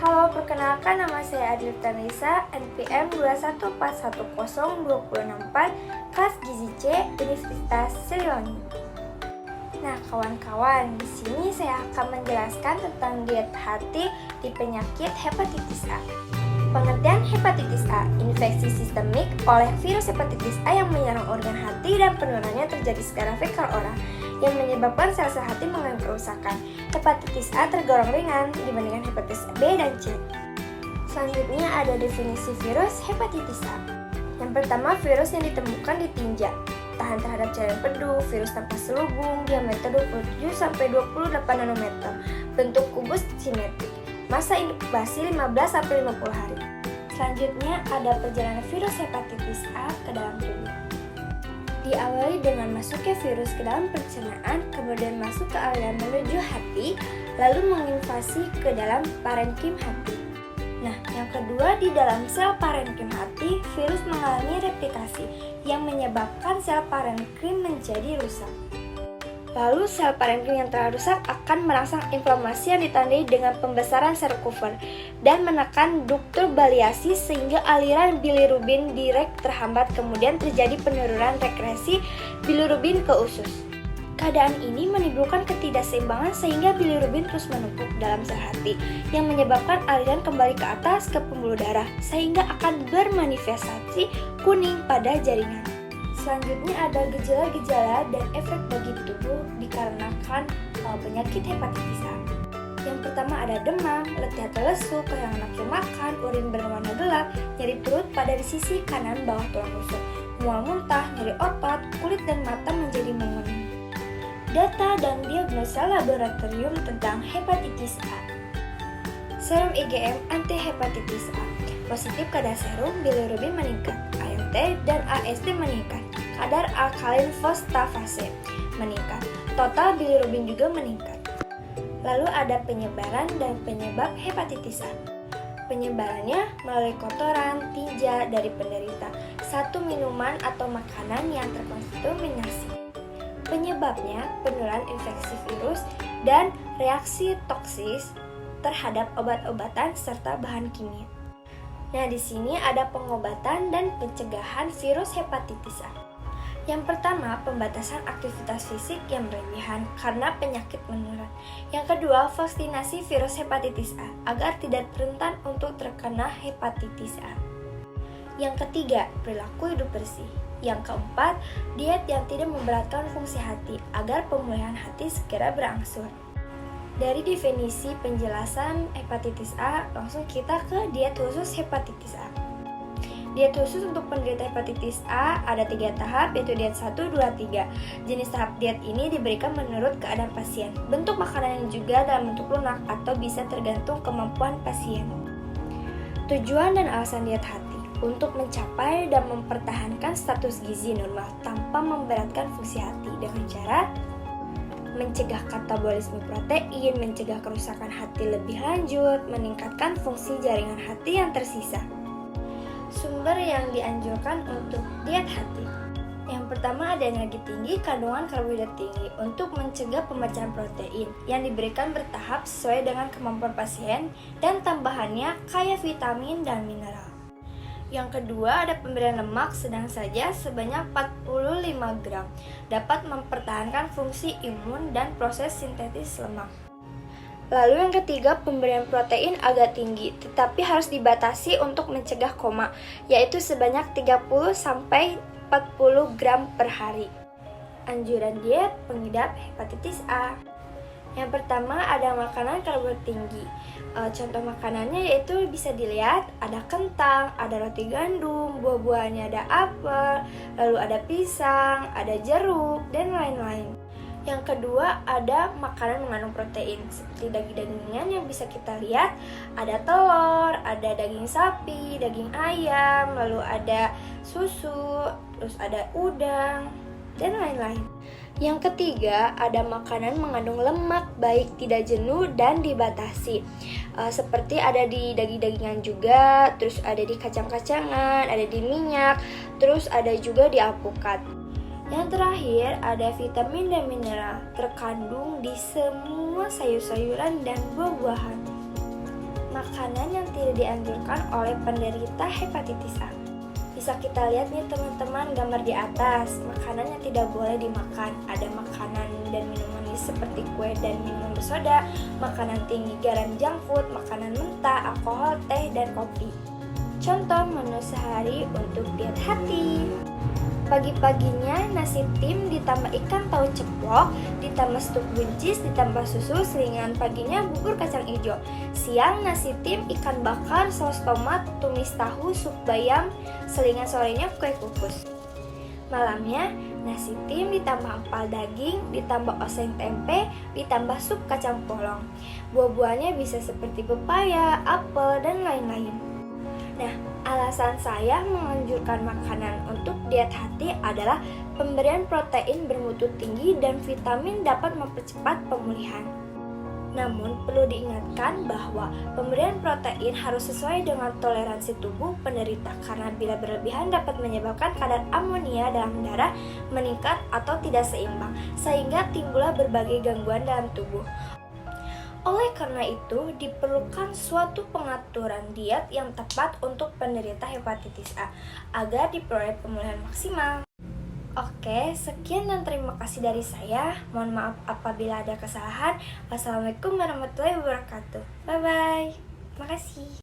Halo, perkenalkan nama saya Adil Tanisa, NPM 214102064, kelas Gizi C, Universitas Siliwangi. Nah, kawan-kawan, di sini saya akan menjelaskan tentang diet hati di penyakit hepatitis A. Pengertian hepatitis A, infeksi sistemik oleh virus hepatitis A yang menyerang organ hati dan penurunannya terjadi secara fekal oral yang menyebabkan sel-sel hati mengalami kerusakan. Hepatitis A tergolong ringan dibandingkan hepatitis B dan C. Selanjutnya ada definisi virus hepatitis A. Yang pertama, virus yang ditemukan di tinja, tahan terhadap cairan pedu, virus tanpa selubung, diameter 27-28 nanometer, bentuk kubus simetrik, masa inkubasi 15-50 hari. Selanjutnya ada perjalanan virus hepatitis A ke dalam tubuh. Diawali dengan masuknya virus ke dalam pencernaan, kemudian masuk ke aliran menuju hati, lalu menginvasi ke dalam parenkim hati. Nah, yang kedua, di dalam sel parenkim hati, virus mengalami replikasi yang menyebabkan sel parenkim menjadi rusak. Lalu sel parenkim yang telah rusak akan merangsang inflamasi yang ditandai dengan pembesaran sel Kupffer dan menekan ductus biliaris sehingga aliran bilirubin direct terhambat, kemudian terjadi penurunan rekresi bilirubin ke usus. Keadaan ini menimbulkan ketidakseimbangan sehingga bilirubin terus menumpuk dalam sel hati yang menyebabkan aliran kembali ke atas ke pembuluh darah sehingga akan bermanifestasi kuning pada jaringan. Selanjutnya ada gejala-gejala dan efek bagi tubuh dikarenakan penyakit hepatitis A. Yang pertama ada demam, letih atau lesu, kehilangan nafsu makan, urin berwarna gelap, nyeri perut pada sisi kanan bawah tulang rusuk, mual muntah, nyeri otot, kulit dan mata menjadi menguning. Data dan diagnosa laboratorium tentang hepatitis A. Serum IgM anti-hepatitis A. Positif kadar serum, bilirubin meningkat, ALT dan AST meningkat, kadar alkalin fosfatase meningkat, total bilirubin juga meningkat. Lalu ada penyebaran dan penyebab hepatitis A. Penyebarannya melalui kotoran, tinja dari penderita, satu minuman atau makanan yang terkontaminasi. Penyebabnya penularan infeksi virus dan reaksi toksis terhadap obat-obatan serta bahan kimia. Nah, di sini ada pengobatan dan pencegahan virus hepatitis A. Yang pertama, pembatasan aktivitas fisik yang berlebihan karena penyakit menular. Yang kedua, vaksinasi virus hepatitis A agar tidak rentan untuk terkena hepatitis A. Yang ketiga, perilaku hidup bersih. Yang keempat, diet yang tidak memberatkan fungsi hati agar pemulihan hati segera berangsur. Dari definisi penjelasan hepatitis A, langsung kita ke diet khusus hepatitis A. Diet khusus untuk penderita hepatitis A ada 3 tahap, yaitu diet 1, 2, 3. Jenis tahap diet ini diberikan menurut keadaan pasien. Bentuk makanan juga dalam bentuk lunak atau bisa tergantung kemampuan pasien. Tujuan dan alasan diet hati untuk mencapai dan mempertahankan status gizi normal tanpa memberatkan fungsi hati dengan cara mencegah katabolisme protein, mencegah kerusakan hati lebih lanjut, meningkatkan fungsi jaringan hati yang tersisa. Sumber yang dianjurkan untuk diet hati. Yang pertama ada energi tinggi, kandungan karbohidrat tinggi untuk mencegah pembacaan protein yang diberikan bertahap sesuai dengan kemampuan pasien dan tambahannya kaya vitamin dan mineral. Yang kedua ada pemberian lemak sedang saja sebanyak 45 gram, dapat mempertahankan fungsi imun dan proses sintetis lemak. Lalu yang ketiga pemberian protein agak tinggi, tetapi harus dibatasi untuk mencegah koma, yaitu sebanyak 30-40 gram per hari. Anjuran diet pengidap hepatitis A. Yang pertama ada makanan karbohidrat tinggi. Contoh makanannya yaitu bisa dilihat ada kentang, ada roti gandum, buah-buahnya ada apel, lalu ada pisang, ada jeruk, dan lain-lain. Yang kedua ada makanan mengandung protein seperti daging-dagingan yang bisa kita lihat ada telur, ada daging sapi, daging ayam, lalu ada susu, terus ada udang, dan lain-lain. Yang ketiga, ada makanan mengandung lemak baik tidak jenuh dan dibatasi. Seperti ada di daging-dagingan juga, terus ada di kacang-kacangan, ada di minyak, terus ada juga di alpukat. Yang terakhir, ada vitamin dan mineral terkandung di semua sayur-sayuran dan buah-buahan. makanan yang tidak dianjurkan oleh penderita hepatitis A. Bisa kita lihat nih teman-teman gambar di atas, makanan yang tidak boleh dimakan. Ada makanan dan minuman seperti kue dan minuman bersoda, makanan tinggi garam junk food, makanan mentah, alkohol, teh, dan kopi. Contoh menu sehari untuk diet hati. Pagi-paginya nasi tim ditambah ikan tahu ceplok, ditambah stuk buncis, ditambah susu, selingan paginya bubur kacang hijau. Siang nasi tim, ikan bakar, saus tomat, tumis tahu, sup bayam, selingan sorenya kue kukus. Malamnya nasi tim ditambah empal daging, ditambah oseng tempe, ditambah sup kacang polong. Buah-buahnya bisa seperti pepaya, apel, dan lain-lain. Nah, alasan saya menganjurkan makanan untuk diet hati adalah pemberian protein bermutu tinggi dan vitamin dapat mempercepat pemulihan. Namun, perlu diingatkan bahwa pemberian protein harus sesuai dengan toleransi tubuh penderita karena bila berlebihan dapat menyebabkan kadar amonia dalam darah meningkat atau tidak seimbang, sehingga timbullah berbagai gangguan dalam tubuh. Oleh karena itu, diperlukan suatu pengaturan diet yang tepat untuk penderita hepatitis A agar diperoleh pemulihan maksimal. Oke, sekian dan terima kasih dari saya. Mohon maaf apabila ada kesalahan. Wassalamualaikum warahmatullahi wabarakatuh. Bye-bye. Makasih.